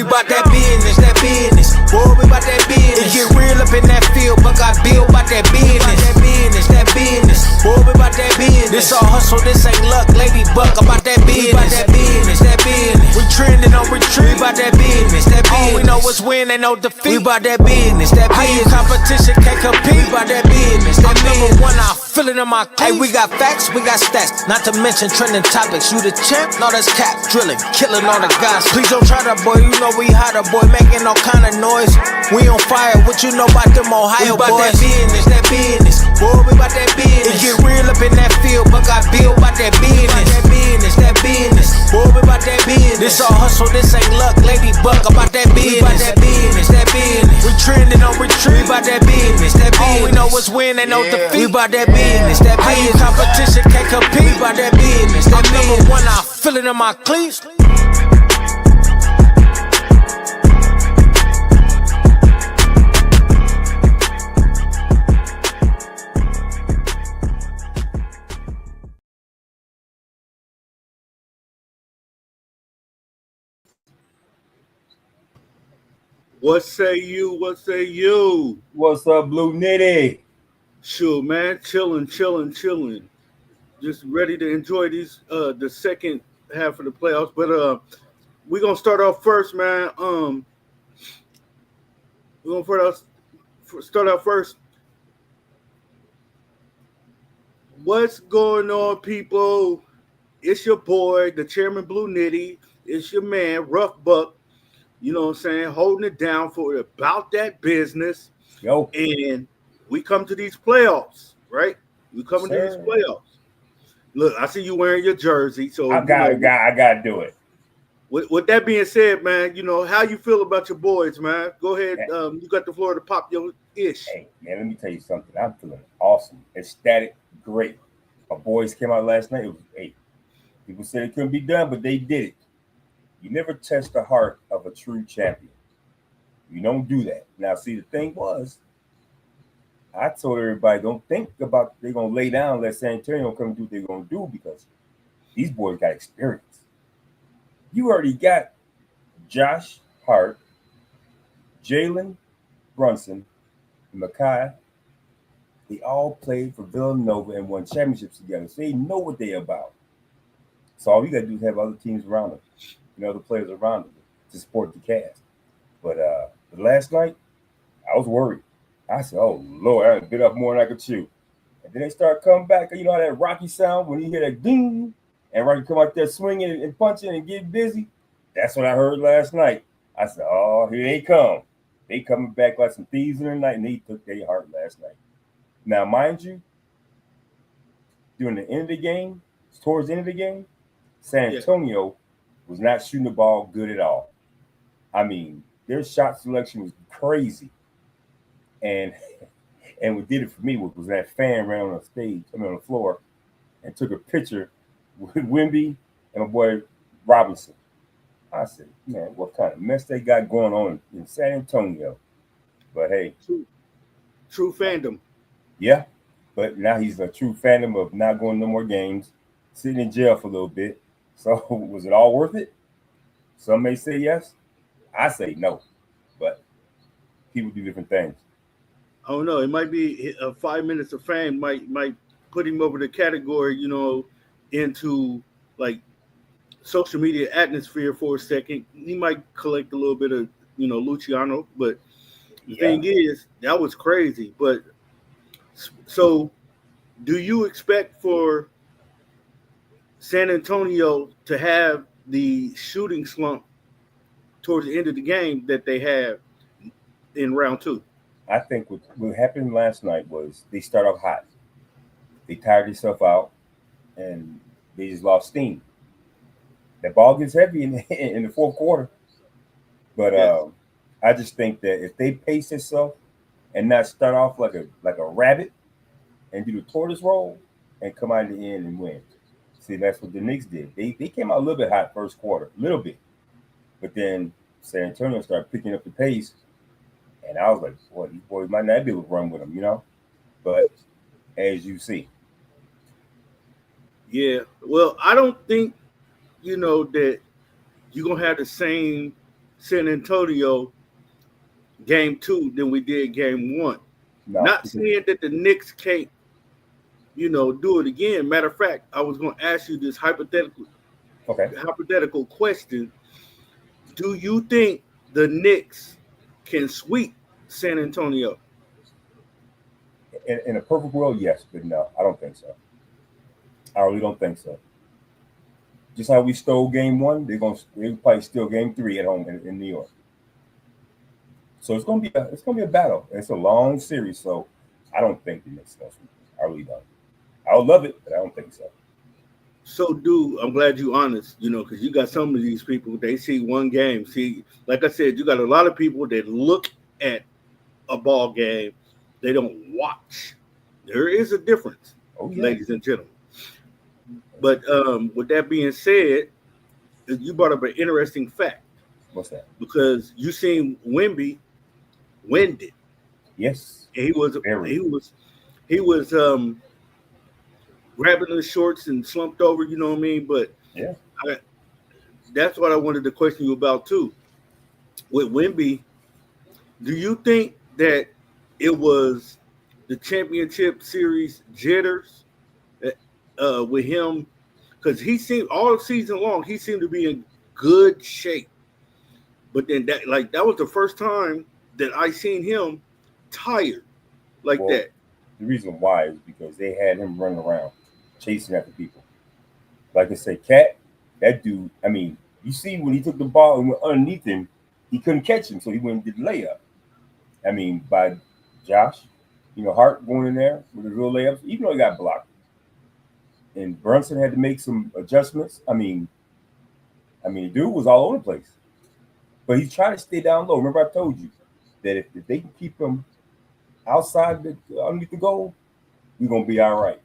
bout that business, boy, we bout that business. It get real up in that field, but got built bout that business, that business, boy, we bout that business. This all hustle, this ain't luck, lady buck, about that business, that business. We trending on retreat, we bout that business, all we know is win, ain't no defeat. We bout that business, How you competition can't compete, we bout that business, I'm number one, I feel it in my cleats. Hey, we got facts, we got stats, not to mention trending topics. You the champ, no that's cap, drilling, killing all the guys. Please don't try that, boy, you know we hotter, boy, making all kind of noise. We on fire, what you know about them Ohio boys? We bout that business, boy, we bout that business. It get real up in that field, but got built bout that business, that business, boy, we bout that business. This all hustle, this ain't luck, lady buck, about that business, that business. We trending on retreat, we bout that business, all we know is win, ain't no defeat. We bout that business, How you competition can't compete, we bout that business, I'm number one, I feel it in my cleats. What say you? What say you? What's up, Blue Nitty? Sure, man. Chilling. Just ready to enjoy these the second half of the playoffs. But we're gonna start off first, man. We're gonna start out first. What's going on, people? It's your boy, the chairman Blue Nitty. It's your man, Rough Buck. You know what I'm saying? Holding it down for about that business. Yo. And we come to these playoffs, right? We coming to these playoffs. Look, I see you wearing your jersey. So I gotta do it. With that being said, man, you know, how you feel about your boys, man? Go ahead. You got the floor to pop your ish. Hey, man, let me tell you something. I'm feeling awesome. Ecstatic. Great. Our boys came out last night. It was, people said it couldn't be done, but they did it. You never test the heart of a true champion. You don't do that. Now, see, the thing was, I told everybody, don't think about they're going to lay down, let San Antonio come and do what they're going to do, because these boys got experience. You already got Josh Hart, Jalen Brunson, and Makai. They all played for Villanova and won championships together, so they know what they're about. So all you got to do is have other teams around them. Other players around them to support the cast. But last night, I was worried. I said, oh, Lord, I bit up more than I could chew. And then they start coming back. You know how that Rocky sound when you hear that ding, and Rocky come out there swinging and punching and getting busy? That's what I heard last night. I said, oh, here they come. They coming back like some thieves in the night, and they took their heart last night. Now, mind you, during the end of the game, towards the end of the game, San Antonio was not shooting the ball good at all. I mean, their shot selection was crazy. And what did it for me was that fan ran on the floor, and took a picture with Wemby and my boy Robinson. I said, man, what kind of mess they got going on in San Antonio? But hey. True fandom. Yeah. But now he's a true fandom of not going to no more games, sitting in jail for a little bit. So was it all worth it? Some may say yes. I say no. But people do different things. I don't know. It might be 5 minutes of fame might put him over the category, into like social media atmosphere for a second. He might collect a little bit of, Luciano, but the thing is, that was crazy. But so do you expect for San Antonio to have the shooting slump towards the end of the game that they have in round two? I think what happened last night was they start off hot. They tired themselves out, and they just lost steam. That ball gets heavy in the fourth quarter. But I just think that if they pace themselves and not start off like a rabbit and do the tortoise roll and come out at the end and win. See, that's what the Knicks did. They came out a little bit hot first quarter, a little bit. But then San Antonio started picking up the pace. And I was like, boy, these boys might not be able to run with them, But as you see. Yeah. Well, I don't think, that you're going to have the same San Antonio game 2 than we did game 1. No, Not saying that the Knicks can't, do it again. Matter of fact, I was going to ask you this hypothetical question. Do you think the Knicks can sweep San Antonio? in a perfect world, yes, but no, I don't think so. I really don't think so. Just how we stole game 1, they'll probably steal game 3 at home in New York. So it's gonna be a battle. It's a long series, so I don't think the Knicks gonna sweep. I really don't. I would love it, but I don't think so. So, dude, I'm glad you're honest, because you got some of these people, they see one game. See, like I said, you got a lot of people that look at a ball game, they don't watch. There is a difference, ladies and gentlemen. But with that being said, you brought up an interesting fact. What's that? Because you seen Wemby winded. Yes. And he was grabbing his shorts and slumped over, you know what I mean? But yeah, that's what I wanted to question you about too. With Wemby, do you think that it was the championship series jitters with him? Because he seemed all season long, he seemed to be in good shape. But then that was the first time that I seen him tired like that. The reason why is because they had him running around chasing after people. Like I said, Cat, that dude, I mean, you see when he took the ball and went underneath him, he couldn't catch him, so he went and did the layup. I mean, by Josh, Hart going in there with the real layups, even though he got blocked. And Brunson had to make some adjustments. I mean, the dude was all over the place. But he's trying to stay down low. Remember I told you that if they can keep him outside underneath the goal, we're going to be all right.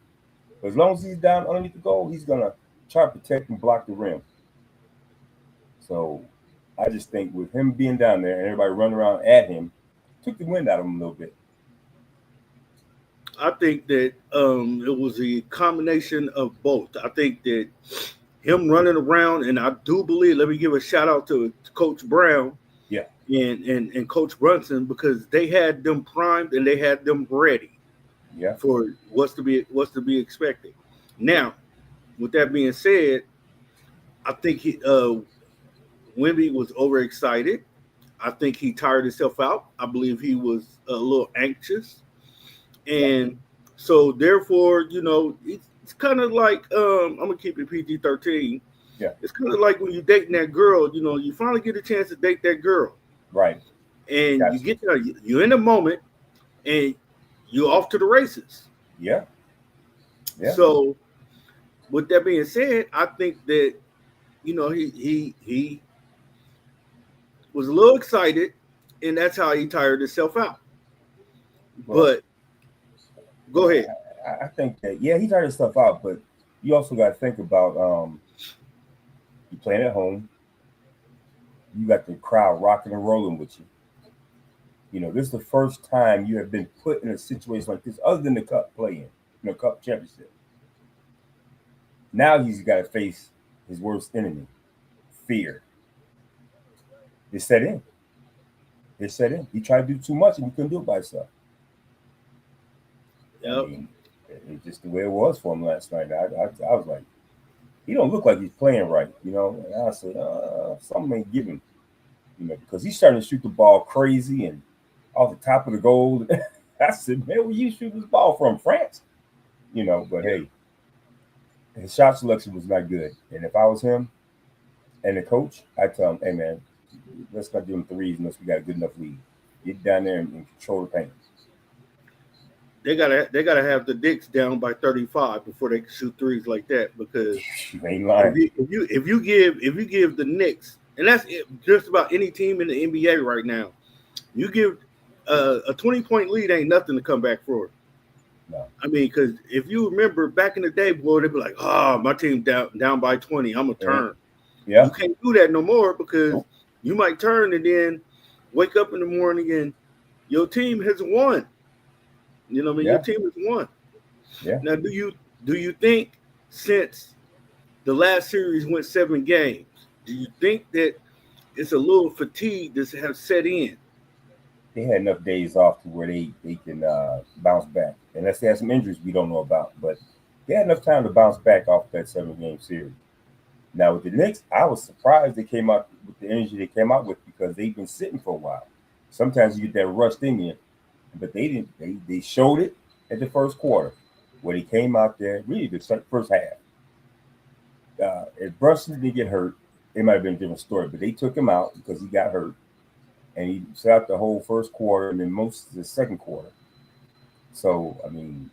But as long as he's down underneath the goal, he's going to try to protect and block the rim. So I just think with him being down there and everybody running around at him, took the wind out of him a little bit. I think that it was a combination of both. I think that him running around, and I do believe, let me give a shout out to Coach Brown and Coach Brunson, because they had them primed and they had them ready for what's to be expected. Now, with that being said, I think Wemby was overexcited. I think he tired himself out. I believe he was a little anxious. And so therefore, it's kind of like I'm gonna keep it PG-13. Yeah. It's kind of like when you're dating that girl, you finally get a chance to date that girl. Right. And you get there, you're in the moment and you're off to the races. Yeah. Yeah. So with that being said, I think that he was a little excited, and that's how he tired himself out. But go ahead. I think that he tired himself out, but you also got to think about you playing at home. You got the crowd rocking and rolling with you. This is the first time you have been put in a situation like this, other than the cup cup championship. Now he's got to face his worst enemy, fear. It set in. He tried to do too much and he couldn't do it by himself. Yep. I mean, it's just the way it was for him last night. I was like, he don't look like he's playing right, And I said, something ain't giving, because he's starting to shoot the ball crazy and off the top of the goal. I said, man, where you shoot this ball from? France? But hey, his shot selection was not good. And if I was him and the coach, I'd tell him, hey, man, let's not do them threes unless we got a good enough lead. Get down there and control the paint. They gotta have the Knicks down by 35 before they can shoot threes like that, because you ain't lying. If you give the Knicks, and that's just about any team in the NBA right now, you give a 20-point lead ain't nothing to come back for. No. I mean, because if you remember back in the day, boy, they'd be like, my team down by 20, I'm gonna turn. Yeah. You can't do that no more, because you might turn and then wake up in the morning and your team has won. You know what I mean? Yeah. Your team has won. Yeah. Now, do you think, since the last series went 7 games, do you think that it's a little fatigue that have set in. They had enough days off to where they can bounce back, unless they have some injuries we don't know about. But they had enough time to bounce back off that 7 game series. Now with the Knicks, I was surprised they came out with the energy they came out with because they've been sitting for a while. Sometimes you get that rust in you, but they didn't. They showed it at the first quarter where they came out there really the first half. If Brunson didn't get hurt, it might have been a different story. But they took him out because he got hurt, and he sat out the whole first quarter and then most of the second quarter. So I mean,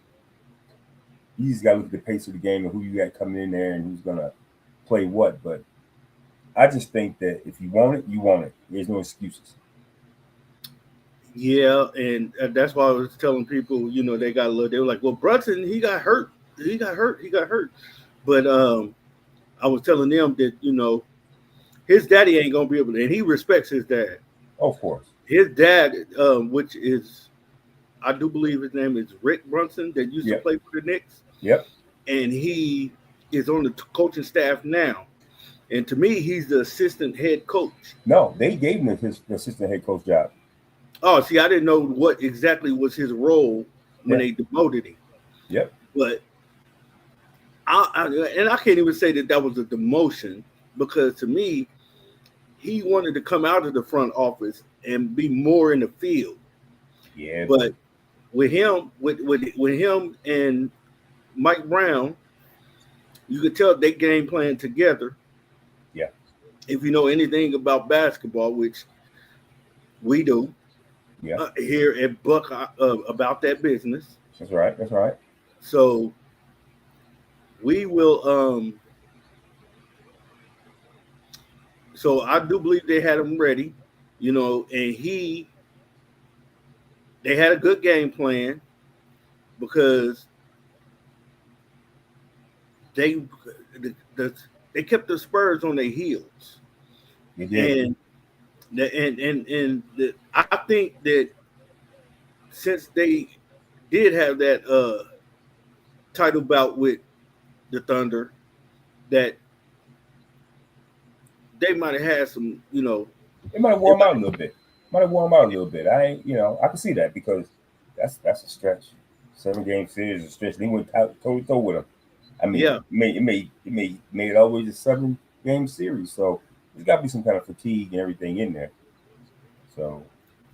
you just got to look at the pace of the game and who you got coming in there and who's gonna play what. But I just think that if you want it, you want it. There's no excuses. Yeah, and that's why I was telling people, they got a little. They were like, "Well, Brunson, he got hurt. He got hurt." But I was telling them that his daddy ain't gonna be able to, and he respects his dad. Of course, his dad, which is, I do believe his name is Rick Brunson, that used to play for the Knicks. Yep. And he is on the coaching staff now. And to me, he's the assistant head coach. No, they gave him his assistant head coach job. Oh, see, I didn't know what exactly was his role when they demoted him. Yep. But I can't even say that was a demotion, because to me, he wanted to come out of the front office and be more in the field. Yeah. But with him, with him and Mike Brown, you could tell they game plan together. Yeah. If you know anything about basketball, which we do, here at Buck, about that business. That's right. That's right. So we will. So I do believe they had him ready, and they had a good game plan, because they kept the Spurs on their heels. They did. And I think that since they did have that title bout with the Thunder, that they might have had some, It might have worn them out a little bit. I can see that, because that's a stretch. 7 game series is a stretch. They went toe to toe with them. I mean, it made always a 7 game series. So there's got to be some kind of fatigue and everything in there. So,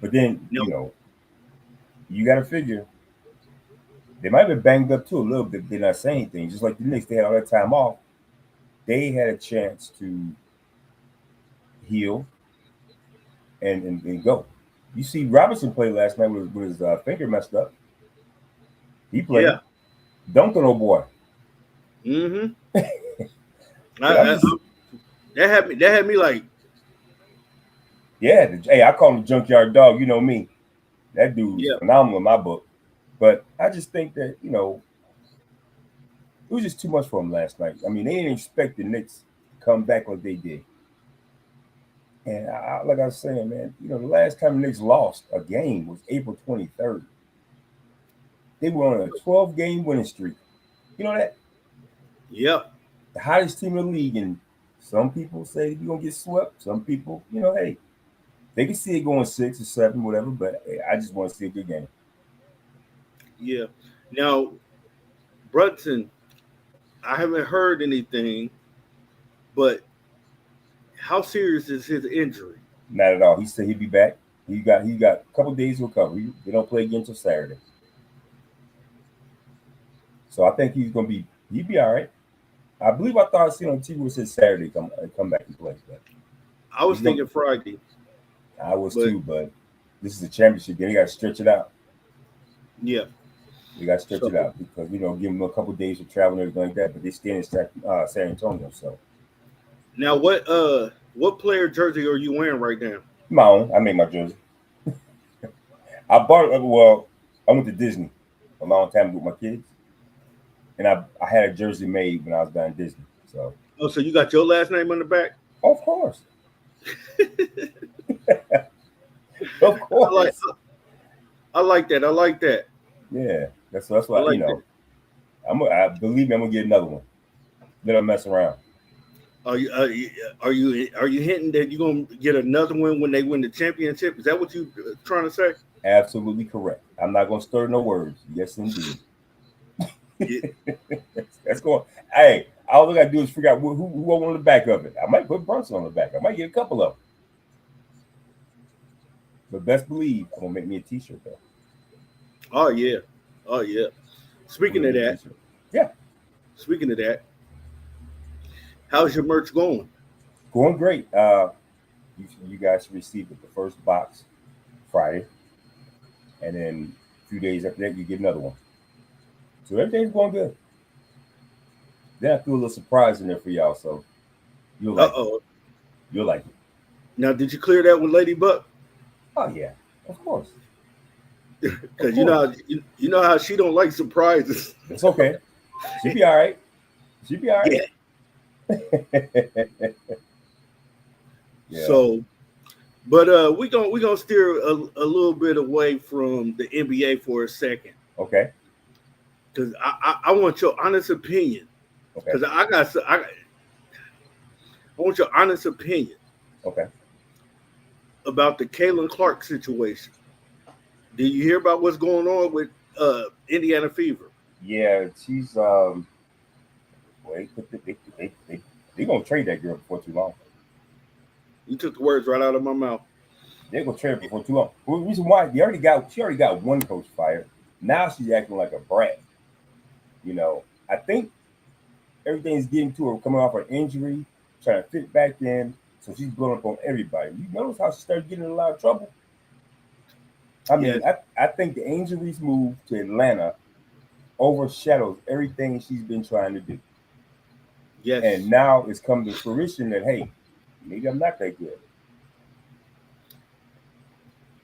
but then you got to figure they might have been banged up too a little bit. They're not saying anything. Just like the Knicks, they had all that time off. They had a chance to heal and go. You see, Robinson played last night with his finger messed up. He played. Yeah. Dunked on old boy. Mm-hmm. That had me like. Yeah, hey, I call him junkyard dog. You know me. That dude's phenomenal in my book. But I just think that, it was just too much for him last night. I mean, they didn't expect the Knicks to come back like they did. And like I was saying, man, the last time the Knicks lost a game was April 23rd. They were on a 12-game winning streak. You know that? Yep. The hottest team in the league. And some people say you're going to get swept. Some people, hey, they can see it going 6 or 7, whatever. But hey, I just want to see a good game. Yeah. Now, Brunson, I haven't heard anything, but how serious is his injury? Not at all. He said he'd be back. He got a couple days to recover. They don't play again until Saturday. So I think he'd be all right. I believe I thought I seen on TV it said Saturday come back and play. But I was thinking Friday. I was too, but this is a championship game. They got to stretch it out. Yeah. They got to stretch it out because, give them a couple days of travel and everything like that. But they stay in San Antonio. So now, what player jersey are you wearing right now? My own. I made my jersey. I bought it. Well, I went to Disney a long time with my kids, and I had a jersey made when I was down in Disney. So. Oh, so you got your last name on the back? Of course. Of course. I like that. Yeah, that's why I believe me. I'm gonna get another one. Let them mess around. Are you hinting that you're gonna get another one when they win the championship? Is that what you trying to say? Absolutely correct. I'm not gonna stir no words. Yes, indeed. Yeah. That's going. Hey, all I gotta do is figure out who I want on the back of it. I might put Brunson on the back. I might get a couple of them. But best believe I'm gonna make me a T-shirt though. Oh yeah. Oh yeah. Speaking of that, Yeah, speaking of that, how's your merch going? going great. You guys received the first box Friday, and then a few days after that you get another one. So everything's going good. Then I threw a little surprise in there for y'all, so you'll like it. Uh-oh. You'll like it. Now, did you clear that with Lady Buck? Oh yeah, of course. Because you know how she don't like surprises. It's okay. She'll be all right. She'll be all right. Yeah. Yeah. So, but we gonna steer a little bit away from the NBA for a second, Okay. because I want your honest opinion. Okay. Because I want your honest opinion Okay. about the Caitlin Clark situation. Did you hear about what's going on with Indiana Fever? Yeah, she's well, they gonna trade that girl before too long. You took the words right out of my mouth. They're gonna trade her before too long. Well, the reason why she already got one coach fired. Now she's acting like a brat. You know, I think everything's getting to her coming off her injury, trying to fit back in. So she's blowing up on everybody. You notice how she started getting in a lot of trouble? I mean, Yeah. I think the Angels' move to Atlanta overshadows everything she's been trying to do. Yes. And now it's come to fruition that, hey, maybe I'm not that good.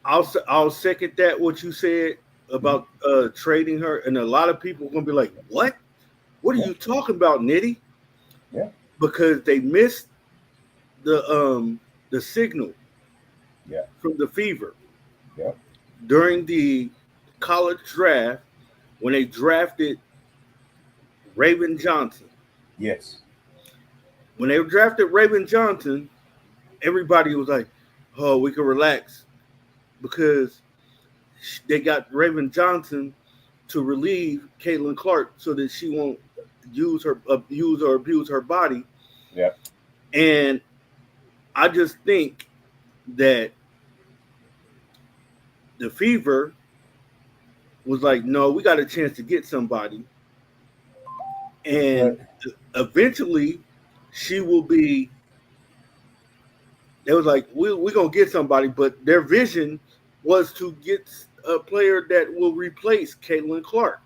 I'll second that what you said about trading her, and a lot of people are gonna be like, "What? What are you talking about, Nitty?" Yeah. Because they missed the signal. Yeah. From the Fever. Yeah. During the college draft, when they drafted Raven Johnson. Yes. When they drafted Raven Johnson, everybody was like, "Oh, we can relax," because they got Raven Johnson to relieve Caitlin Clark so that she won't use or abuse her body. Yeah. And I just think that the Fever was like, no, we got a chance to get somebody. And eventually she will be, they was like, we're going to get somebody, but their vision was to get a player that will replace Caitlin Clark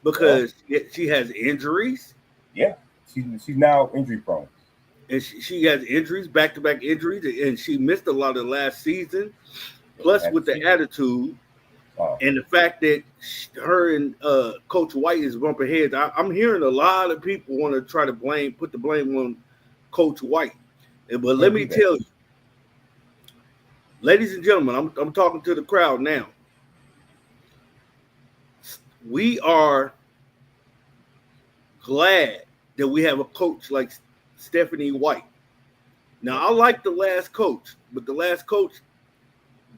because she has injuries. Yeah, she's now injury prone. And she has injuries, back-to-back injuries, and she missed a lot of last season. Plus, with the attitude and the fact that her and Coach White is bumping heads, I'm hearing a lot of people want to try to put the blame on Coach White. But let me tell you, ladies and gentlemen, I'm talking to the crowd now. We are glad that we have a coach like Stephanie White. Now, I like the last coach, but the last coach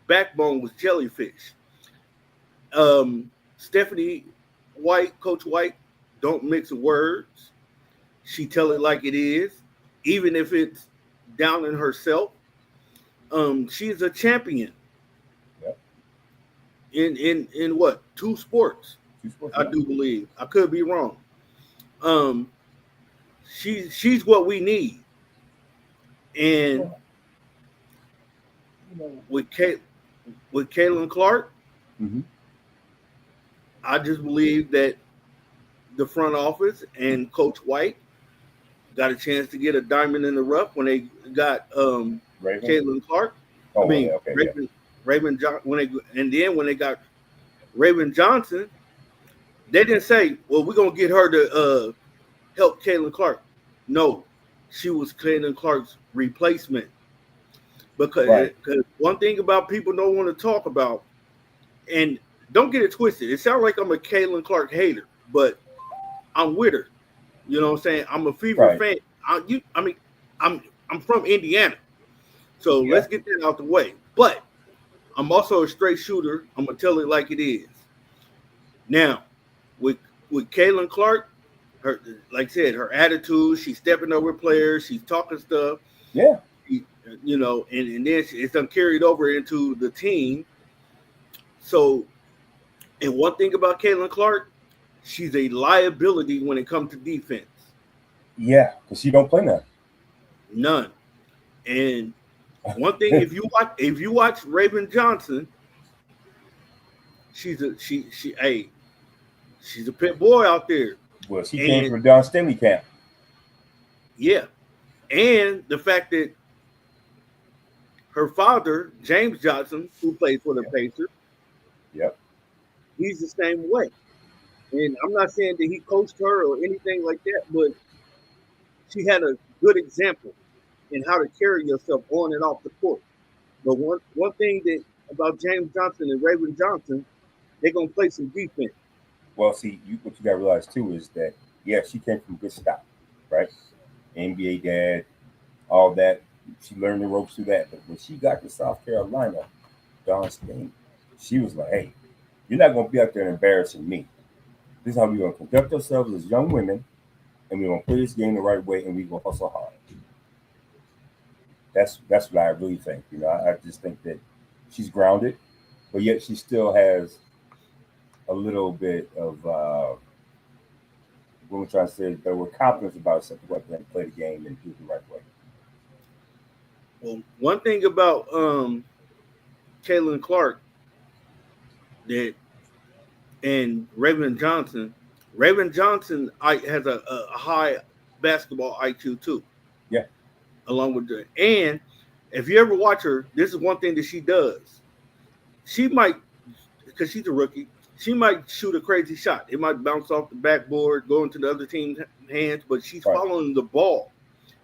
backbone was jellyfish. Stephanie White, Coach White, don't mix words. She tell it like it is, even if it's down in herself. She's a champion. Yep. In what? Two sports, I do believe. I could be wrong. She's what we need. And with Caitlin Clark, I just believe that the front office and Coach White got a chance to get a diamond in the rough when they got Caitlin Clark. Raven Johnson. When they got Raven Johnson, they didn't say, "Well, we're gonna get her to help Caitlin Clark." No, she was Caitlin Clark's replacement. Because one thing about people don't want to talk about, and don't get it twisted, it sounds like I'm a Caitlin Clark hater, but I'm with her. You know what I'm saying? I'm a Fever fan. I'm from Indiana, so Yeah. let's get that out the way. But I'm also a straight shooter. I'm gonna tell it like it is. Now, with Caitlin Clark, her like I said, her attitude, she's stepping over players, she's talking stuff, Yeah. she, and then it's done carried over into the team. So, and one thing about Caitlin Clark, she's a liability when it comes to defense. Yeah. Because she don't play now. None. And one thing, if you watch Raven Johnson, hey, she's a pit boy out there. Well, she came And from Don Stanley camp. yeah, and the fact that her father, James Johnson, who played for the Yeah. Pacers, Yep. he's the same way. And I'm not saying that he coached her or anything like that, but she had a good example in how to carry yourself on and off the court. But one thing that about James Johnson and Raven Johnson, they're gonna play some defense. Well, see, what you got to realize too is that yeah, she came from good stock, right? NBA dad, all that. She learned the ropes through that. But when she got to South Carolina, Don State, she was like, "Hey, you're not gonna be out there embarrassing me. This is how we're gonna conduct ourselves as young women, and we're gonna play this game the right way, and we're gonna hustle hard." That's what I really think. I just think that she's grounded, but yet she still has a little bit of what we're trying to say, but with confidence about herself, to go out there and play the game and do it the right way. Well, one thing about Caitlin Clark that and Raven Johnson has a high basketball IQ too, Yeah, along with the and if you ever watch her, this is one thing that she does. She might, because she's a rookie, she might shoot a crazy shot. It might bounce off the backboard, go into the other team's hands, but she's right. following the ball.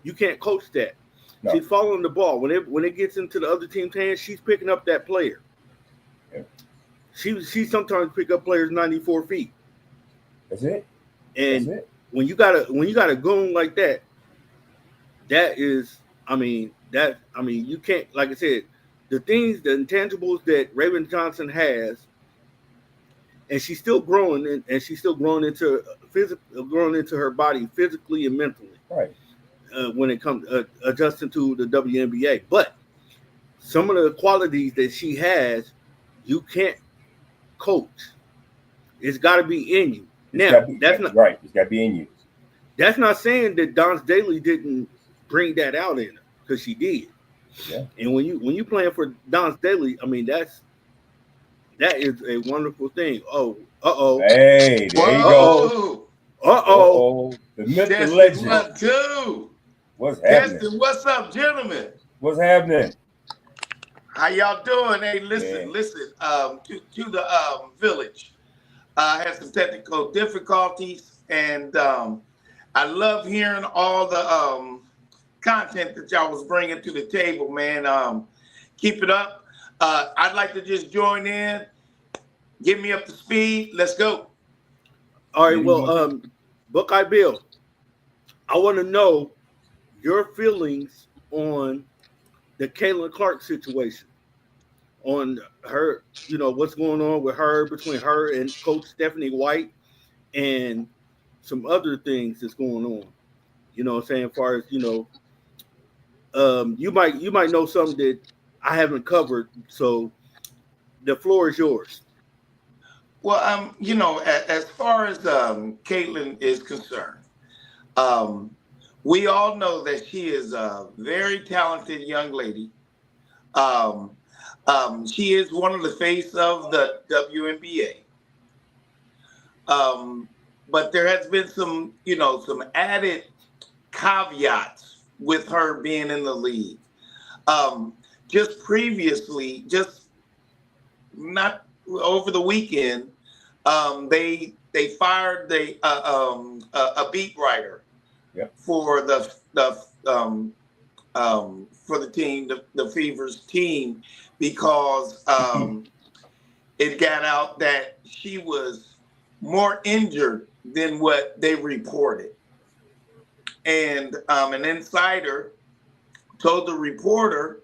You can't coach that. No. She's following the ball. When it gets into the other team's hands, she's picking up that player. Yeah. She sometimes pick up players 94 feet. That's it. And That's it. when you got a goon like that, you can't, like I said, the intangibles that Raven Johnson has, and she's still growing, and she's still growing into her body physically and mentally. Right. When it comes adjusting to the WNBA, but some of the qualities that she has, you can't coach. It's got to be in you. That's not right. It's got to be in you. That's not saying that Don Staley didn't bring that out in her, because she did. Yeah. And when you playing for Don Staley, that is a wonderful thing. Hey, there you go. The myth, the legend. 1, 2. What's happening? Testing. What's up, gentlemen? What's happening? How y'all doing? Hey, listen. To the village. Had some technical difficulties, and I love hearing all the content that y'all was bringing to the table, man. Keep it up. I'd like to just join in. Get me up to speed. Let's go. All right. Well, Buckeye Bill, I want to know your feelings on the Caitlin Clark situation, on her, what's going on with her, between her and Coach Stephanie White, and some other things that's going on. You know what I'm saying? As far as, you might know something that I haven't covered. So the floor is yours. Well, as far as Caitlin is concerned, we all know that she is a very talented young lady. She is one of the face of the WNBA. But there has been some added caveats with her being in the league. Just previously, not over the weekend, they fired a beat writer. Yep. For the team, the Fever's team, because it got out that she was more injured than what they reported. and an insider told the reporter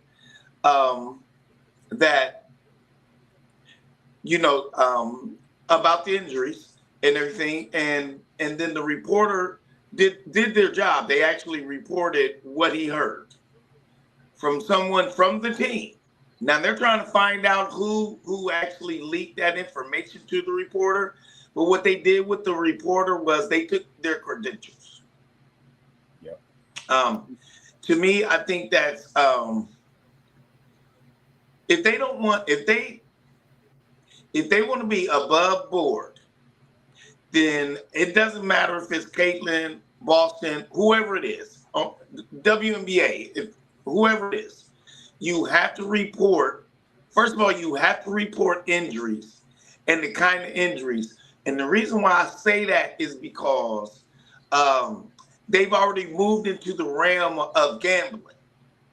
that, about the injuries and everything, and then the reporter did their job. They actually reported what he heard from someone from the team. Now they're trying to find out who actually leaked that information to the reporter. But what they did with the reporter was they took their credentials. Yeah. To me, I think that's if they want to be above board, then it doesn't matter if it's Caitlin, Boston, whoever it is, WNBA, whoever it is, you have to report. First of all, you have to report injuries and the kind of injuries. And the reason why I say that is because they've already moved into the realm of gambling.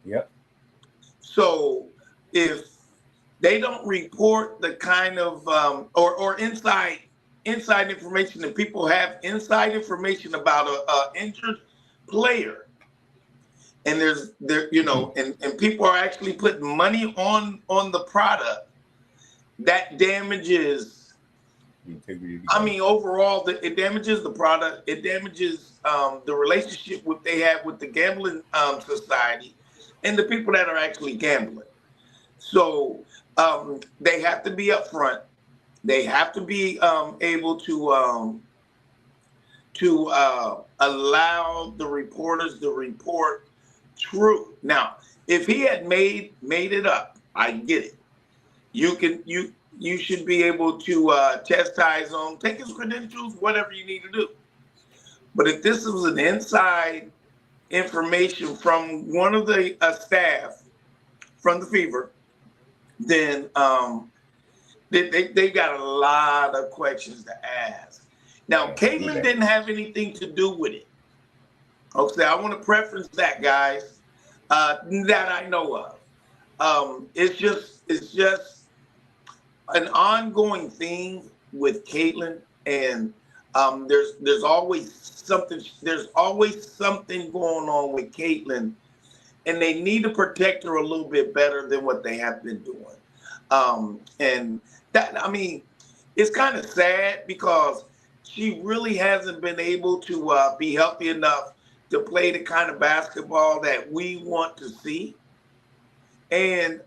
Yep. So if they don't report the kind of or inside information, and people have inside information about a injured player, and and people are actually putting money on the product, that damages. I mean, overall, it damages the product. It damages the relationship they have with the gambling society and the people that are actually gambling. So they have to be upfront. They have to be able to allow the reporters to report true. Now, if he had made it up, I get it. You should be able to chastise him, take his credentials, whatever you need to do. But if this was an inside information from one of the staff from the Fever, then they got a lot of questions to ask. Now, Caitlin didn't have anything to do with it. Okay, I want to preference that, guys, that I know of. It's just an ongoing thing with Caitlin, and there's always something going on with Caitlin, and they need to protect her a little bit better than what they have been doing. And that, I mean, it's kind of sad because she really hasn't been able to be healthy enough to play the kind of basketball that we want to see, and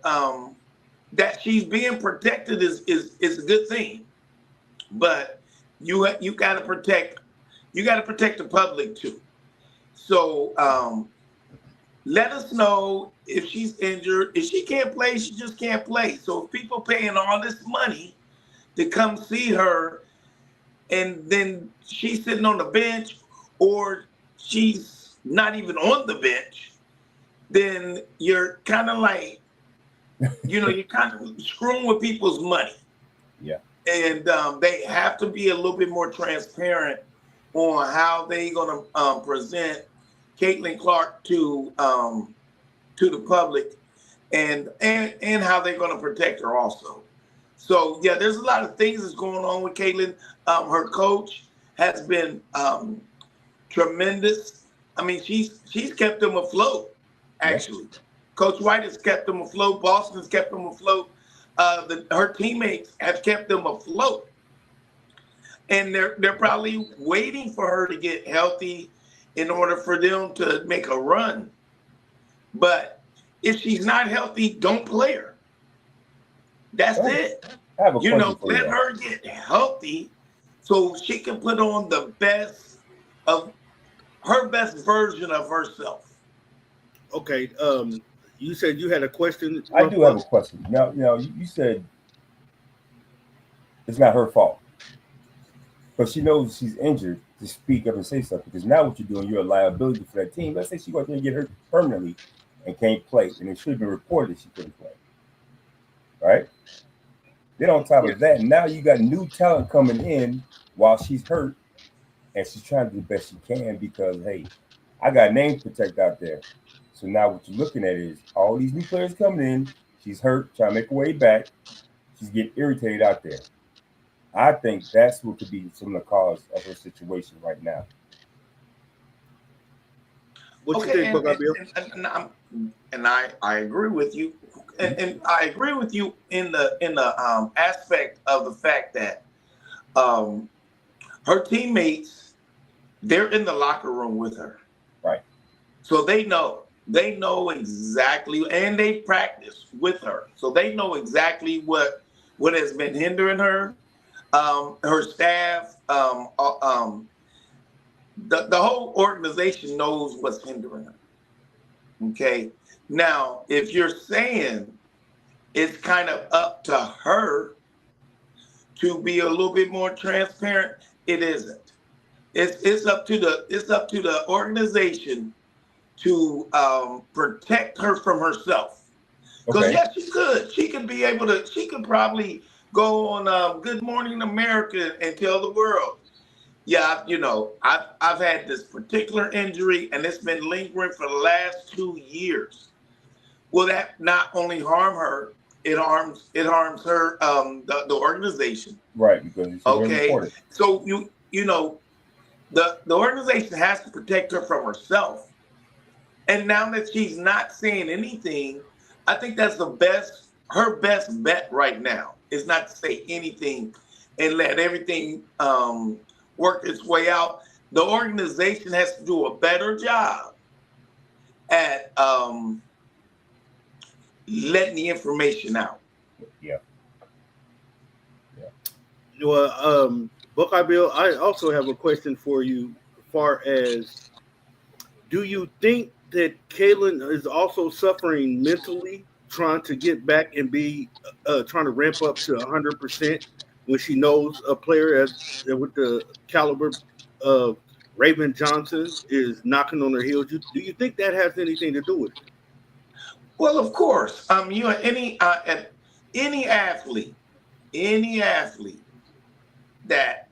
that she's being protected is a good thing. But you got to protect the public too. So let us know if she's injured. If she can't play, she just can't play. So if people paying all this money to come see her, and then she's sitting on the bench, or she's not even on the bench, then you're kind of like, you're kind of screwing with people's money. Yeah. And they have to be a little bit more transparent on how they're going to present Caitlin Clark to the public, and how they're going to protect her also. So yeah, there's a lot of things that's going on with Caitlin. Her coach has been tremendous. I mean, she's kept them afloat. Actually, yeah. Coach White has kept them afloat. Boston's kept them afloat. Her teammates have kept them afloat, and they're probably waiting for her to get healthy in order for them to make a run. But if she's not healthy, don't play her. That's it. Let her get healthy so she can put on the best of her best version of herself. Okay. You said you had a question. I do have a question. Now, you said it's not her fault, but she knows she's injured to speak up and say something. Because now what you're doing, you're a liability for that team. Let's say she goes there and get hurt permanently and can't play, and it should have been reported she couldn't play. Right? Then on top of that, now you got new talent coming in while she's hurt, and she's trying to do the best she can because, hey, I got name to protect out there. So now what you're looking at is all these new players coming in. She's hurt, trying to make her way back. She's getting irritated out there. I think that's what could be some of the cause of her situation right now. What you Okay, think, Buckeye Bill? and I agree with you, and I agree with you in the aspect of the fact that her teammates, they're in the locker room with her, Right. so they know exactly, and they practice with her, so they know exactly what has been hindering her, her staff, the whole organization knows what's hindering her. Okay. Now, if you're saying it's kind of up to her to be a little bit more transparent, it isn't. It's up to the organization to protect her from herself. Because Okay. yes, she could be able to. She could probably go on Good Morning America and tell the world, yeah, I've had this particular injury and it's been lingering for the last 2 years. Will that not only harm her, it harms her, the organization. Right, because it's Okay, important. so the organization has to protect her from herself. And now that she's not saying anything, I think that's her best bet right now is not to say anything and let everything work its way out. The organization has to do a better job at letting the information out. Yeah. Well, Buckeye Bill, I also have a question for you. As far as, do you think that Kaylin is also suffering mentally, trying to get back and be trying to ramp up to 100% when she knows a player with the caliber of Raven Johnson is knocking on her heels? Do you think that has anything to do with it? Well, of course, any athlete, that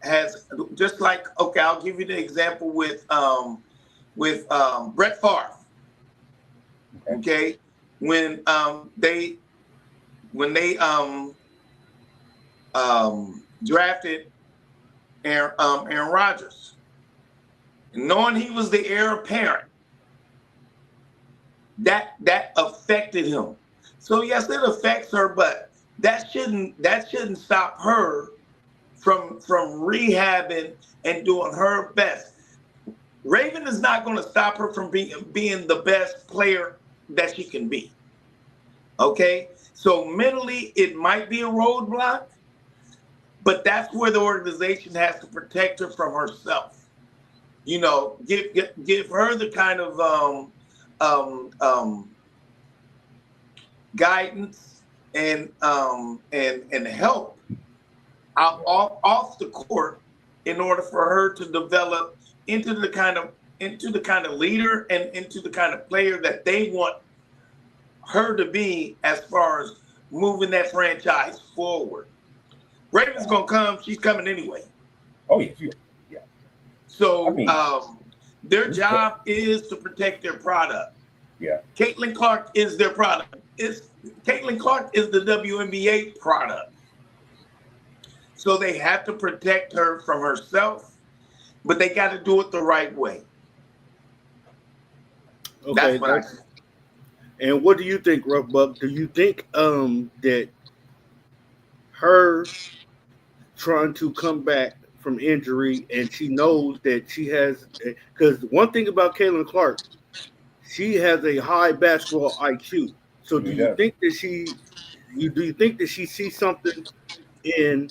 has, just like, okay, I'll give you the example with Brett Favre. Okay, when they drafted Aaron Rodgers, knowing he was the heir apparent, that affected him. So yes, it affects her, but that shouldn't stop her from rehabbing and doing her best. Raven is not going to stop her from being the best player that she can be. Okay, so mentally it might be a roadblock, but that's where the organization has to protect her from herself. Give her the kind of guidance and help out off the court in order for her to develop into the kind of leader and into the kind of player that they want her to be as far as moving that franchise forward. Raven's gonna come; she's coming anyway. Oh yeah. So their job is to protect their product. Yeah. Caitlin Clark is their product. Caitlin Clark is the WNBA product. So they have to protect her from herself, but they got to do it the right way. Okay, that's what I think. And what do you think, Rough Buck? Do you think that her trying to come back from injury, and she knows that she has, because one thing about Caitlin Clark, she has a high basketball IQ. So do you think that she sees something in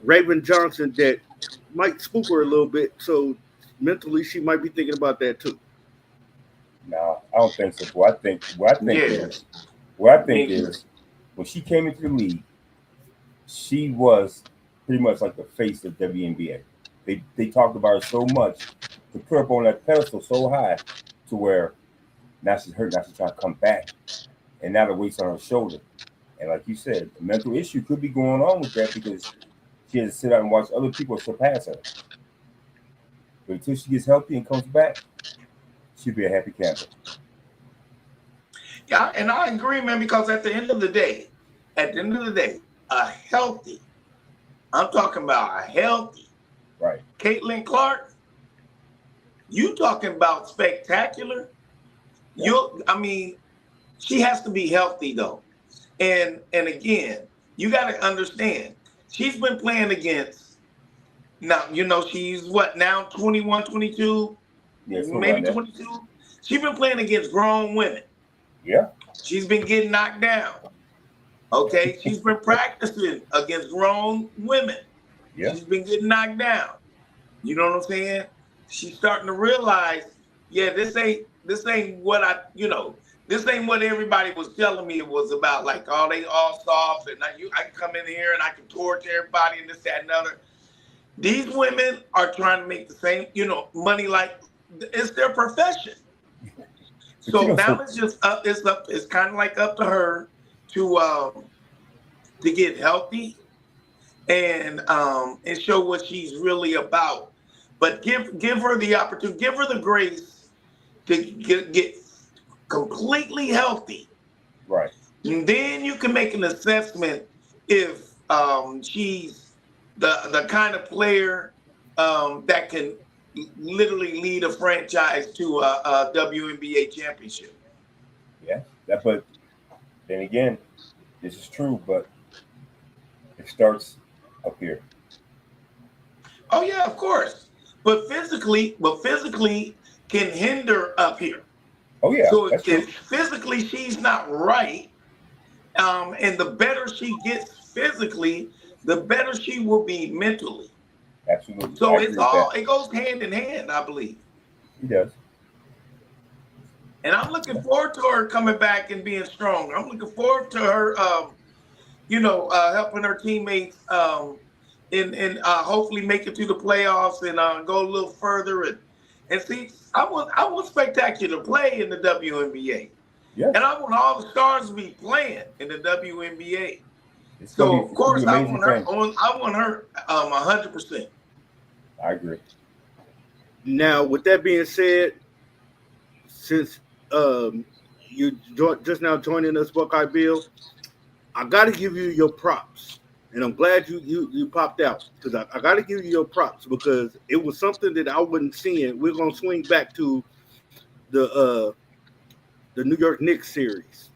Raven Johnson that might spook her a little bit? So mentally, she might be thinking about that too. No, I don't think so. What I think is when she came into the league, she was pretty much like the face of WNBA. They talked about her so much to put her up on that pedestal so high to where now she's hurt. Now she's trying to come back, and now the weight's on her shoulder. And like you said, the mental issue could be going on with that because she has to sit out and watch other people surpass her. But until she gets healthy and comes back, she'll be a happy camper. Yeah, and I agree, man, because at the end of the day, I'm talking about a healthy right. Caitlin Clark, You talking about spectacular? I mean, she has to be healthy though. And again, you got to understand, she's been playing against, now, she's what now, 21, 22, maybe 22. She's been playing against grown women. Yeah. She's been getting knocked down. Okay. She's been practicing against grown women. Yeah. She's been getting knocked down. You know what I'm saying? She's starting to realize, yeah, this ain't what this ain't what everybody was telling me it was about. Like, oh, they all soft, and I can come in here and I can torch everybody and this, that, and other. These women are trying to make the same, money like it's their profession. So now it's just it's kind of like up to her to get healthy and show what she's really about. But give her the opportunity, give her the grace to get completely healthy. Right. And then you can make an assessment if she's the kind of player that can literally lead a franchise to a WNBA championship. Yeah, but then again, this is true, but it starts up here. Oh yeah, of course. But physically can hinder up here. Oh yeah. So if physically she's not right, and the better she gets physically, the better she will be mentally. Absolutely. So it goes hand in hand, I believe. It does. And I'm looking forward to her coming back and being strong. I'm looking forward to her, helping her teammates, and hopefully make it to the playoffs and go a little further and see. I want spectacular play in the WNBA. Yeah. And I want all the stars to be playing in the WNBA. So of course I want her 100%. I agree. Now, with that being said, since you just now joining us, Buckeye Bill, I got to give you your props, and I'm glad you popped out because I got to give you your props because it was something that I wasn't seeing. We're gonna swing back to the New York Knicks series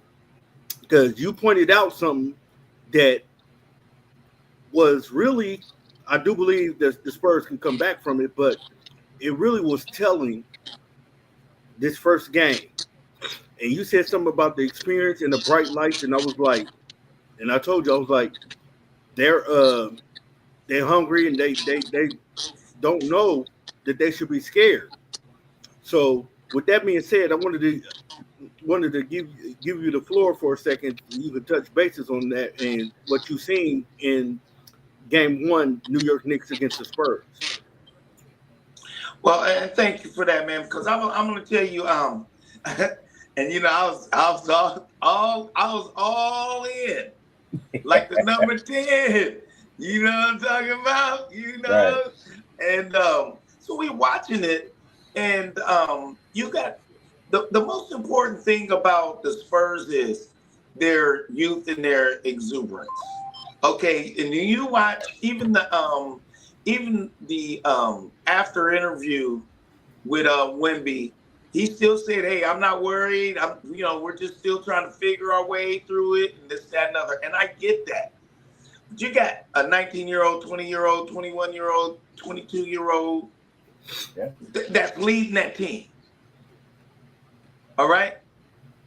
because you pointed out something that was really, I do believe that the Spurs can come back from it, but it really was telling this first game. And you said something about the experience and the bright lights, and I was like, and I told you, I was like, they're hungry and they don't know that they should be scared. So with that being said, I wanted to give you the floor for a second. You can touch bases on that and what you've seen in Game 1, New York Knicks against the Spurs. Well, and thank you for that, man. Because I'm going to tell you, and I was all in, like the number 10. You know what I'm talking about? Right. And so we're watching it, and you got the most important thing about the Spurs is their youth and their exuberance. Okay, and you watch even the after interview with Wemby, he still said, "Hey, I'm not worried. We're just still trying to figure our way through it, and this, that, and other." And I get that. But you got a 19-year-old, 20-year-old, 21-year-old, 22-year-old that's leading that team. All right,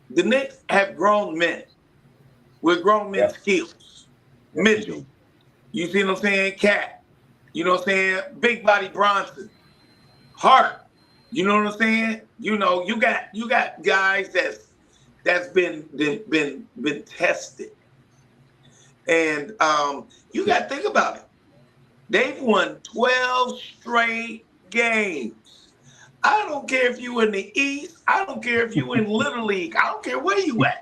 the Knicks have grown men with grown men's skills. Mitchell, you see what I'm saying? Cat, you know what I'm saying? Big body Bronson, Hart, you know what I'm saying? You got guys that's been tested, and you got to think about it. They've won 12 straight games. I don't care if you in the East. I don't care if you in Little League. I don't care where you at.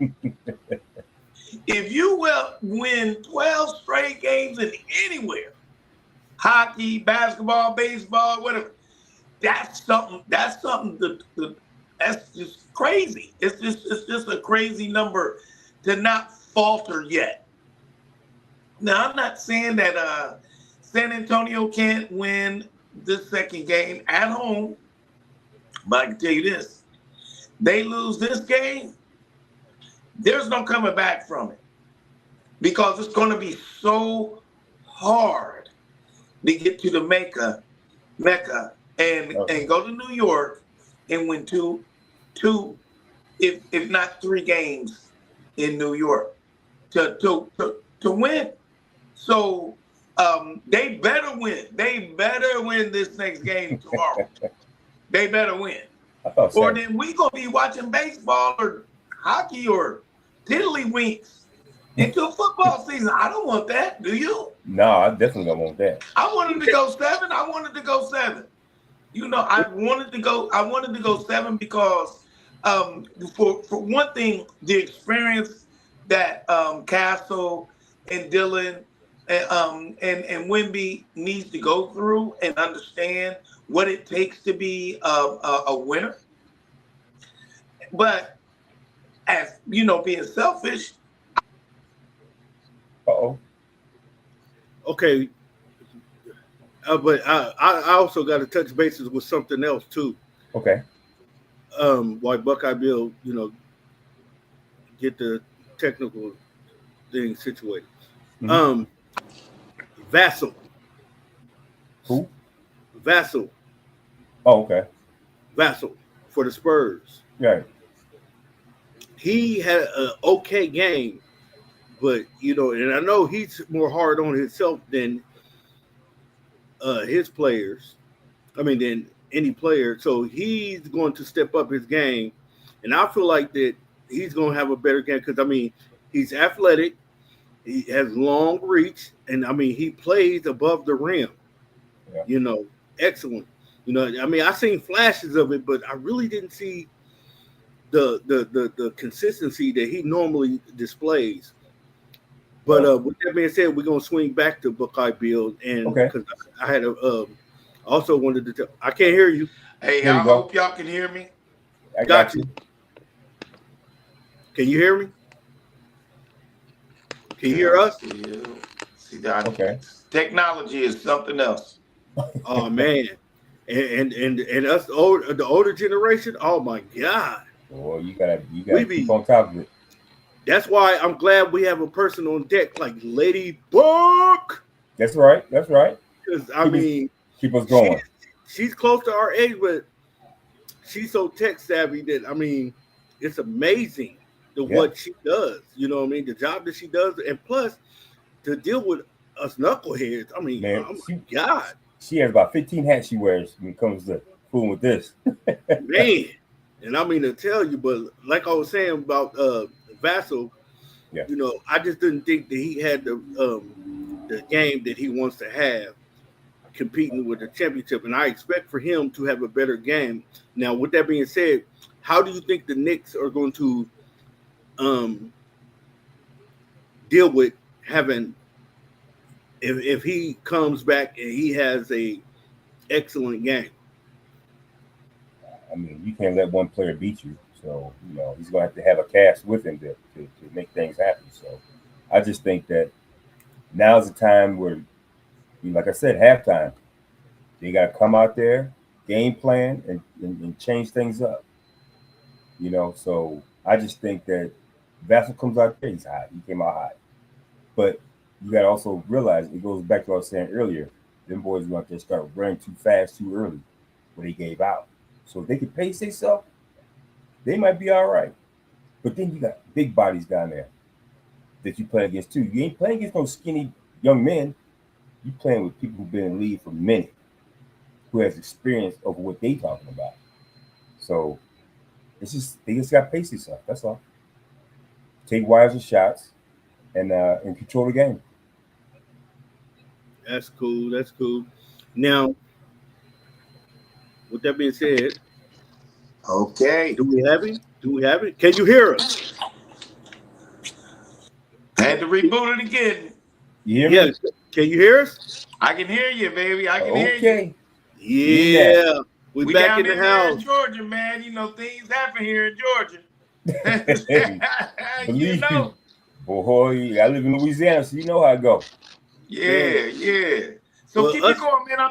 If you will win 12 straight games in anywhere, hockey, basketball, baseball, whatever, that's something that's just crazy. It's just a crazy number to not falter yet. Now, I'm not saying that San Antonio can't win this second game at home. But I can tell you this: they lose this game, there's no coming back from it because it's going to be so hard to get to the Mecca, and go to New York and win two, if not 3 games in New York to win. So they better win. They better win this next game tomorrow. They better win. Or then we gonna be watching baseball or hockey or tiddlywinks into a football season. I don't want that. Do you? No, I definitely don't want that. I wanted to go 7. I wanted to go 7. You know, I wanted to go 7 because for one thing, the experience that Castle and Dylan and Wemby needs to go through and understand what it takes to be a winner. But as you know, being selfish. Okay. But I also got to touch bases with something else too. Okay. Why Buckeye Bill, get the technical thing situated. Mm-hmm. Vassell. Who? Vassell. Oh, okay. Vassell for the Spurs. Right. He had an okay game, but and I know he's more hard on himself than his players. I mean, than any player. So he's going to step up his game, and I feel like that he's going to have a better game because he's athletic, he has long reach, and he plays above the rim. Yeah. Excellent. I seen flashes of it, but I really didn't see the consistency that he normally displays. But with that being said, we're gonna swing back to Buckeye Bill, and because I had also wanted to tell. I can't hear you. Hey, I hope y'all can hear me. I got you. Can you hear me? Can you hear us? See that? Okay. Technology is something else. Oh man, and us the older generation. Oh my God. Well, you gotta keep on top of it. That's why I'm glad we have a person on deck like Lady Book. That's right. Because keep us going. She's close to our age, but she's so tech savvy that it's amazing what she does. You know what I mean? The job that she does, and plus to deal with us knuckleheads. Man, oh my God. She has about 15 hats she wears when it comes to fooling with this. Man, and to tell you, but like I was saying about Vassell, I just didn't think that he had the game that he wants to have competing with the championship, and I expect for him to have a better game. Now, with that being said, how do you think the Knicks are going to deal with having if he comes back and he has a excellent game? You can't let one player beat you. So, he's going to have a cast with him to make things happen. So, I just think that now's the time where, like I said, halftime, they got to come out there, game plan, and change things up. So I just think that Vassell comes out there, he's hot. He came out hot. But you got to also realize, it goes back to what I was saying earlier, them boys going to start running too fast, too early, when they gave out. So if they can pace themselves, they might be all right. But then you got big bodies down there that you play against too. You ain't playing against no skinny young men. You playing with people who've been in the league for a minute, who has experience over what they talking about. So they just got to pace themselves. That's all. Take wiser shots and control the game. That's cool. Now, with that being said, okay. Do we have it? Can you hear us? I had to reboot it again. You hear me? Can you hear us? I can hear you, baby. I can hear you. Yeah. We back in the house. In Georgia, man. Things happen here in Georgia. Believe boy, I live in Louisiana, so you know how it goes. Yeah. So keep it going, man. I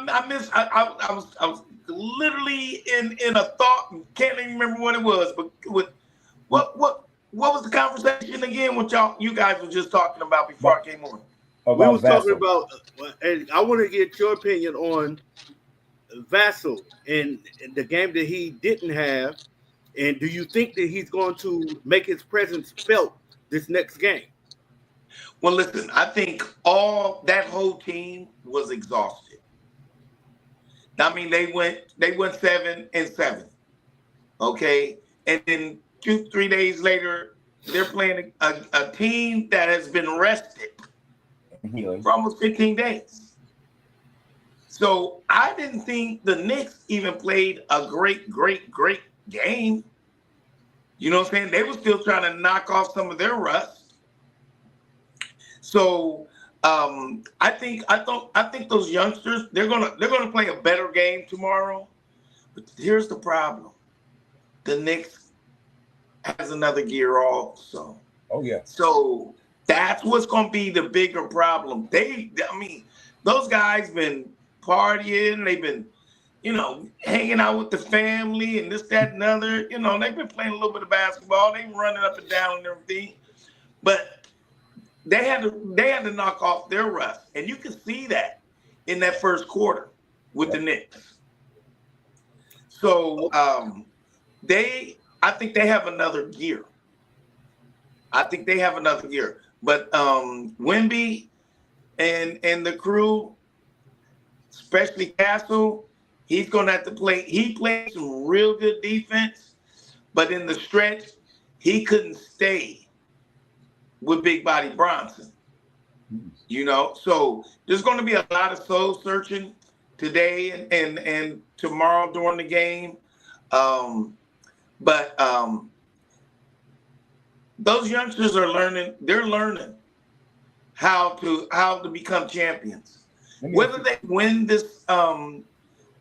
was literally in a thought. Can't even remember what it was. But what was the conversation again? What you guys were just talking about before I came on? We was talking about, and I want to get your opinion on Vassell and the game that he didn't have. And do you think that he's going to make his presence felt this next game? Well, listen, I think that whole team was exhausted. I mean, they went 7-7. Okay. And then 2-3 days later, they're playing a team that has been rested for almost 15 days. So I didn't think the Knicks even played a great game. You know what I'm saying? They were still trying to knock off some of their rust. So I think those youngsters, they're gonna play a better game tomorrow. But here's the problem: the Knicks has another gear also. Oh yeah. So that's what's gonna be the bigger problem. Those guys been partying, they've been, hanging out with the family and this, that, and other. They've been playing a little bit of basketball. They been running up and down and everything, but they had to knock off their rust, and you can see that in that first quarter with the Knicks. So I think they have another gear. But Wemby and the crew, especially Castle, he's going to have to play. He played some real good defense, but in the stretch, he couldn't stay with Big Body Bronson. So there's going to be a lot of soul searching today and tomorrow during the game. But those youngsters are learning. They're learning how to become champions. Whether they win this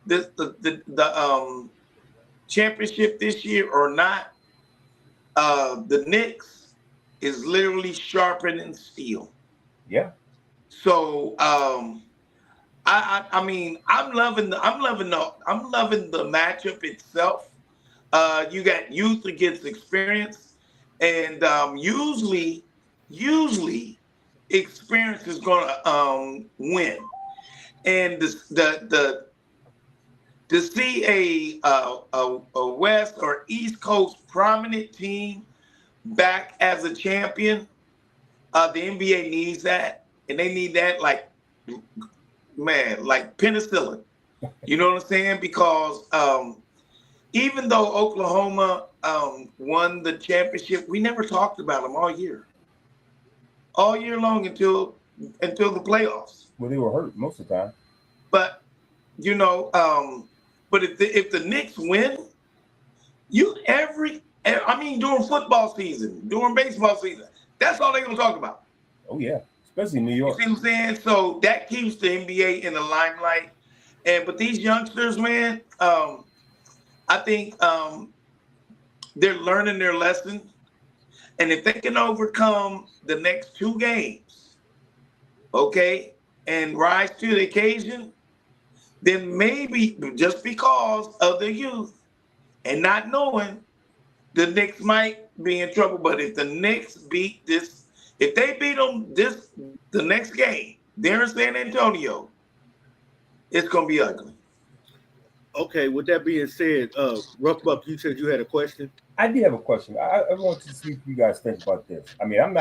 the championship this year or not, the Knicks is literally sharpening steel. Yeah. So I mean I'm loving the matchup itself. You got youth against experience, and usually experience is gonna win. And to see a West or East Coast prominent team back as a champion, the NBA needs that, and they need that like penicillin. You know what I'm saying? Because even though Oklahoma won the championship, we never talked about them all year long until the playoffs. Well, they were hurt most of the time. But but if the Knicks win, during football season, during baseball season, that's all they're gonna talk about. Oh yeah, especially New York. You see what I'm saying? So that keeps the NBA in the limelight. But these youngsters, man, I think they're learning their lesson. And if they can overcome the next 2 games, okay, and rise to the occasion, then maybe just because of the youth and not knowing, the Knicks might be in trouble. But if the Knicks beat them the next game, they're in San Antonio, it's going to be ugly. Okay, with that being said, Rough Buck, you said you had a question? I did have a question. I want to see if you guys think about this. I mean, I'm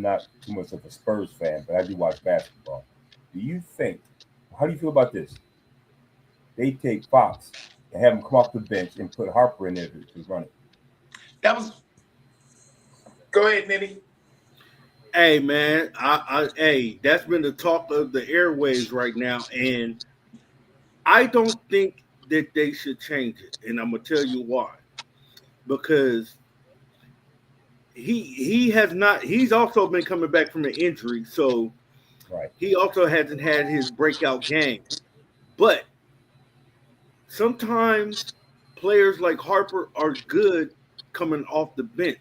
not too much of a Spurs fan, but I do watch basketball. How do you feel about this? They take Fox and have him come off the bench and put Harper in there to run it. Go ahead, Nitty. Hey, man, that's been the talk of the airwaves right now, and I don't think that they should change it, and I'm gonna tell you why. Because he has not. He's also been coming back from an injury, so right. He also hasn't had his breakout game. But sometimes players like Harper are good coming off the bench.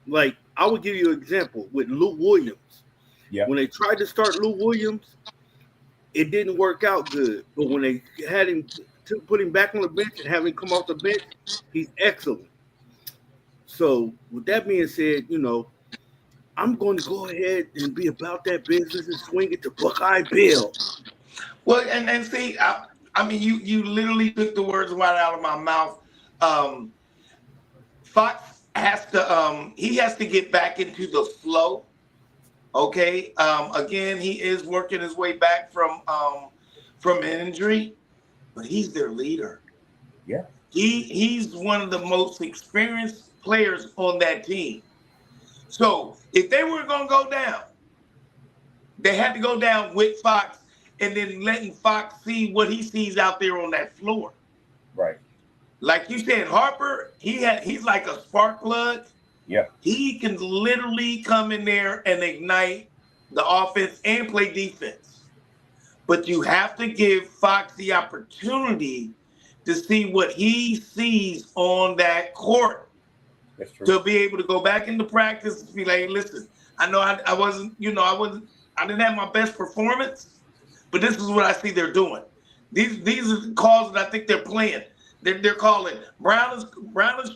Like, I would give you an example with Lou Williams. Yeah. When they tried to start Lou Williams, it didn't work out good. But when they had him to put him back on the bench and have him come off the bench, he's excellent. So with that being said, I'm going to go ahead and be about that business and swing it to Buckeye Bill. Well, and see, I mean, you literally took the words right out of my mouth. Fox has to he has to get back into the flow. Okay. Again, he is working his way back from injury, but he's their leader. Yeah. He's one of the most experienced players on that team. So if they were going to go down, they had to go down with Fox and then letting Fox see what he sees out there on that floor. Right. Like you said, Harper, he's like a spark plug. Yeah. He can literally come in there and ignite the offense and play defense. But you have to give Fox the opportunity to see what he sees on that court. That's true. To be able to go back into practice and be like, listen, I know I wasn't, I didn't have my best performance, but this is what I see they're doing. These are the calls that I think they're playing. They're calling. Brown is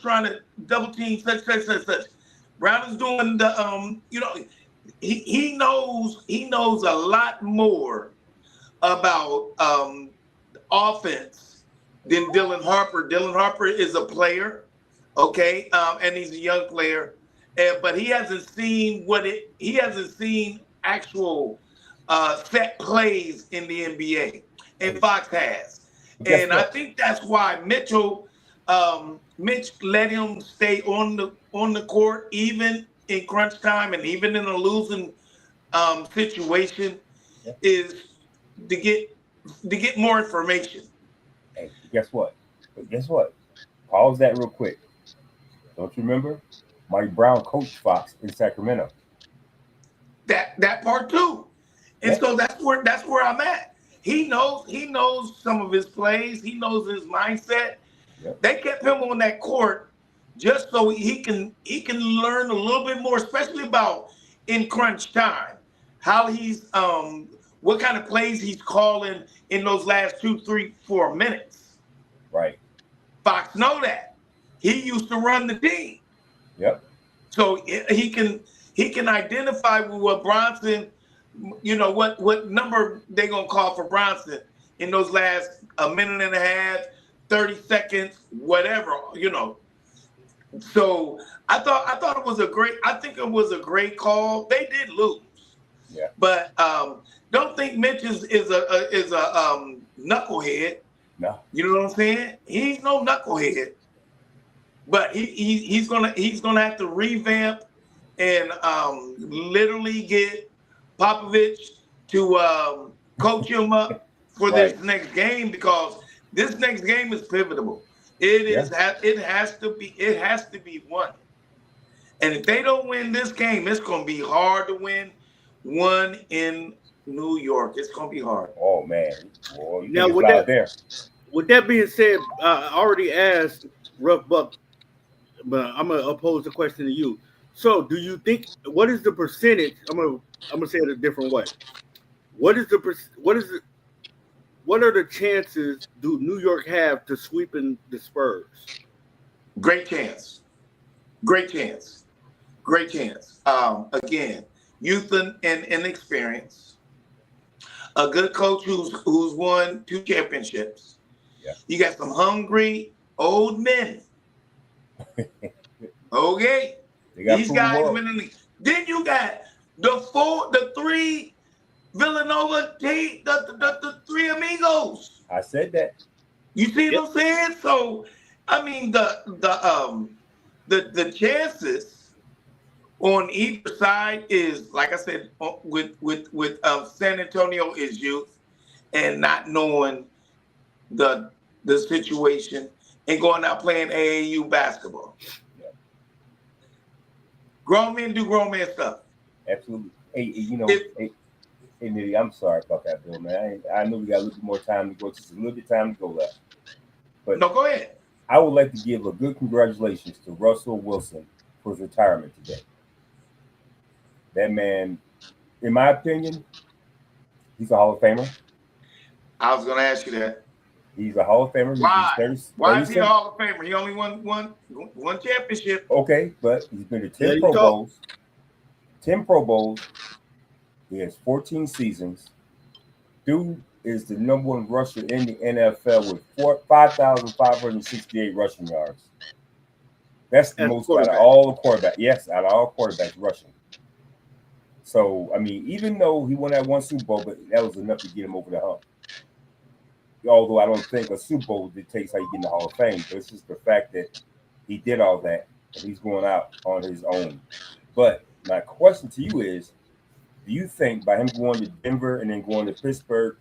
trying to double team such. Brown is doing the he knows a lot more about offense than Dylan Harper. Dylan Harper is a player, okay, and he's a young player, but he hasn't seen actual set plays in the NBA, and Fox has. And I think that's why Mitch let him stay on the court even in crunch time and even in a losing situation, is to get more information. Hey, guess what? Pause that real quick. Don't you remember? Mike Brown coached Fox in Sacramento. That part too. And so that's where I'm at. He knows some of his plays. He knows his mindset. Yep. They kept him on that court just so he can learn a little bit more, especially about in crunch time, how he's what kind of plays he's calling in those last 2, 3, 4 minutes. Right. Fox know that. He used to run the team. Yep. So he can identify with what Bronson, what number they're gonna call for Bronson in those last a minute and a half, 30 seconds, whatever, So I thought it was I think it was a great call. They did lose. Yeah. But don't think Mitch is a knucklehead. No. You know what I'm saying? He's no knucklehead. But he's gonna have to revamp and literally get Popovich to coach him up for this next game, because this next game is pivotal. It has to be won. And if they don't win this game, it's gonna be hard to win one in New York. It's gonna be hard. Oh man. Well, now with that being said, I already asked Rough Buck, but I'm gonna pose the question to you. So, do you think, what is the percentage? I'm gonna say it a different way. What are the chances do New York have to sweeping the Spurs? Great chance. Again, youth and experience. A good coach who's won 2 championships. Yeah. You got some hungry old men. Okay. These guys have been in the league. Then you got the 3 Villanova team, the 3 amigos. I said that. You see what I'm saying? So, I mean, the chances on either side is, like I said, with San Antonio is youth and not knowing the situation and going out playing AAU basketball. Yeah. Grown men do grown man stuff. Absolutely. Hey, Nitty, I'm sorry about that, Bill, man. I know we got a little bit more time to go. Just a little bit of time to go left. But no, go ahead. I would like to give a good congratulations to Russell Wilson for his retirement today. That man, in my opinion, he's a Hall of Famer. I was going to ask you that. He's a Hall of Famer. Why? Why is he a Hall of Famer? He only won one championship. Okay, but he's been to 10 Pro Bowls. 10 Pro Bowls. He has 14 seasons. Dude is the number one rusher in the NFL with 5,568 rushing yards. That's the most out of all the quarterbacks. Yes, out of all quarterbacks rushing. So, I mean, even though he won that one Super Bowl, but that was enough to get him over the hump. Although I don't think a Super Bowl dictates how you get in the Hall of Fame, but it's just the fact that he did all that and he's going out on his own. But my question to you is, do you think by him going to Denver and then going to Pittsburgh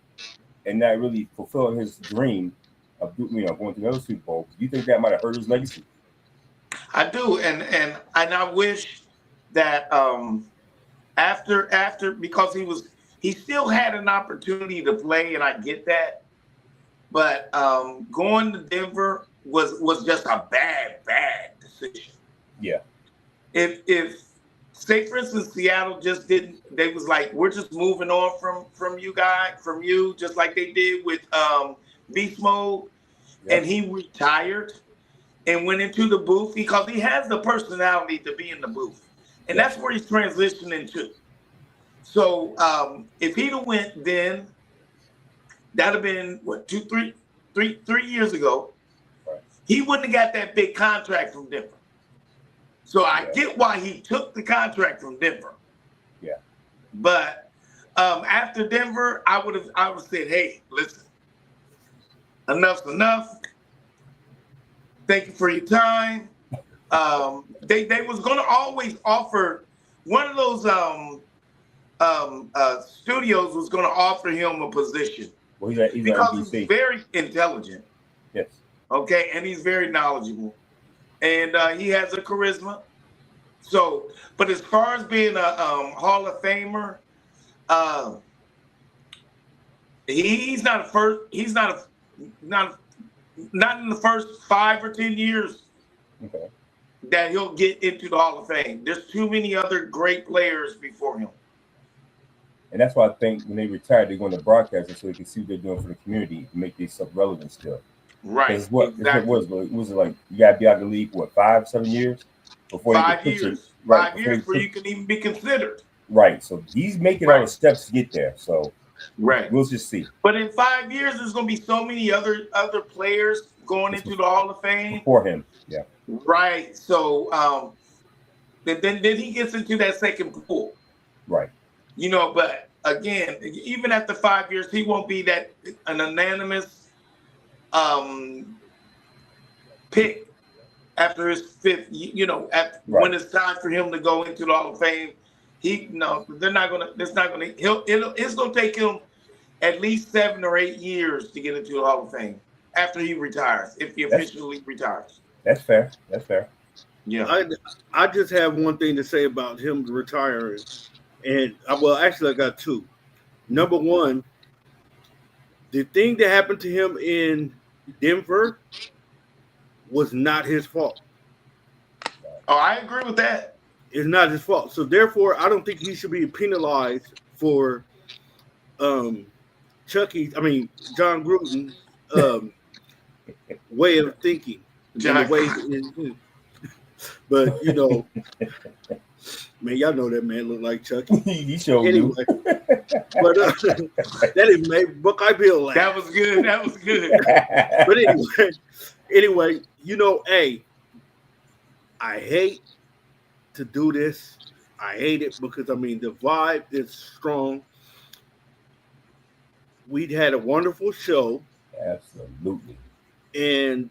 and not really fulfilling his dream of going to another Super Bowl, do you think that might have hurt his legacy? I do, and I wish that after because he still had an opportunity to play, and I get that, but going to Denver was just a bad decision. Yeah. If say for instance Seattle just didn't, they was like, we're just moving on from you, just like they did with Beast Mode, and he retired and went into the booth because he has the personality to be in the booth, and that's where he's transitioning to. So if he'd have went then, that'd have been what, 3 years ago. Right. He wouldn't have got that big contract from Denver. So I get why he took the contract from Denver. Yeah. But after Denver, I would have said, hey, listen, enough's enough. Thank you for your time. They was going to always offer, one of those studios was going to offer him a position. Well, he's because he's very intelligent. Yes. Okay, and he's very knowledgeable, and he has a charisma. So, but as far as being a Hall of Famer, he's not a first. He's not in the first 5 or 10 years that he'll get into the Hall of Fame. There's too many other great players before him. And that's why I think when they retire, they're going to broadcast it so they can see what they're doing for the community and make themselves relevant still. Right. Exactly. It was like you got to be out of the league for 5-7 years before 5 years. Right, 5 years before you can even be considered. Right. So he's making all the steps to get there. So we'll just see. But in 5 years, there's going to be so many other players going into the Hall of Fame for him. Yeah. Right. So then he gets into that second pool. Right. But again, even after 5 years, he won't be an unanimous pick after his fifth. When it's time for him to go into the Hall of Fame, they're not gonna. It's not gonna. It's gonna take him at least 7 or 8 years to get into the Hall of Fame after he retires, if he officially retires. That's fair. Yeah. I just have one thing to say about him retiring. And actually, I got two. Number one, the thing that happened to him in Denver was not his fault. Oh, I agree with that. It's not his fault. So therefore, I don't think he should be penalized for John Gruden's way of thinking. But man, y'all know that man look like Chucky. He showed anyway, but that is made Buckeye Bill laugh. That was good. But anyway, I hate to do this. I hate it because the vibe is strong. We'd had a wonderful show. Absolutely. And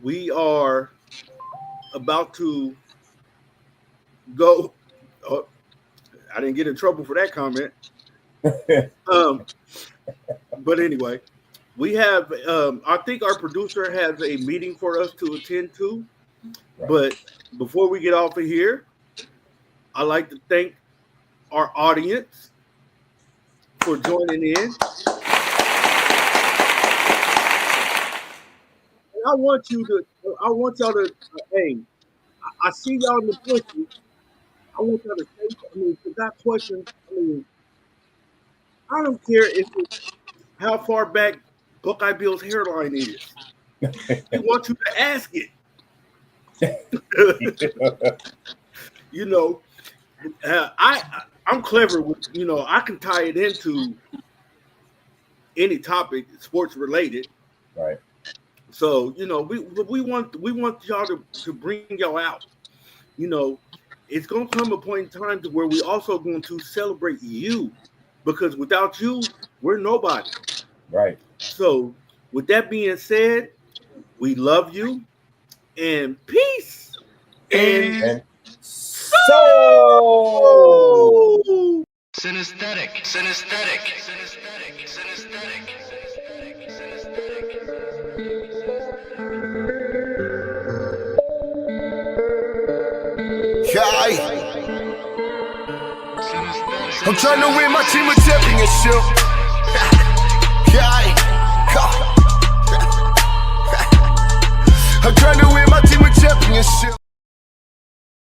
we are about to go. Oh, I didn't get in trouble for that comment. But anyway, we have. I think our producer has a meeting for us to attend to. Right. But before we get off of here, I'd like to thank our audience for joining in. I want y'all to, hey, I see y'all in the bushes. I want y'all to say, if you got questions, I don't care if it's how far back Buckeye Bill's hairline is. We want you to ask it. You know, I'm clever with, you know, I can tie it into any topic sports related. Right. So, you know, we want y'all to bring y'all out. You know, it's gonna come a point in time to where we also going to celebrate you, because without you, we're nobody. Right. So, with that being said, we love you and peace. And So Synesthetic. I'm trying to win my team a championship. I'm trying to win my team a championship.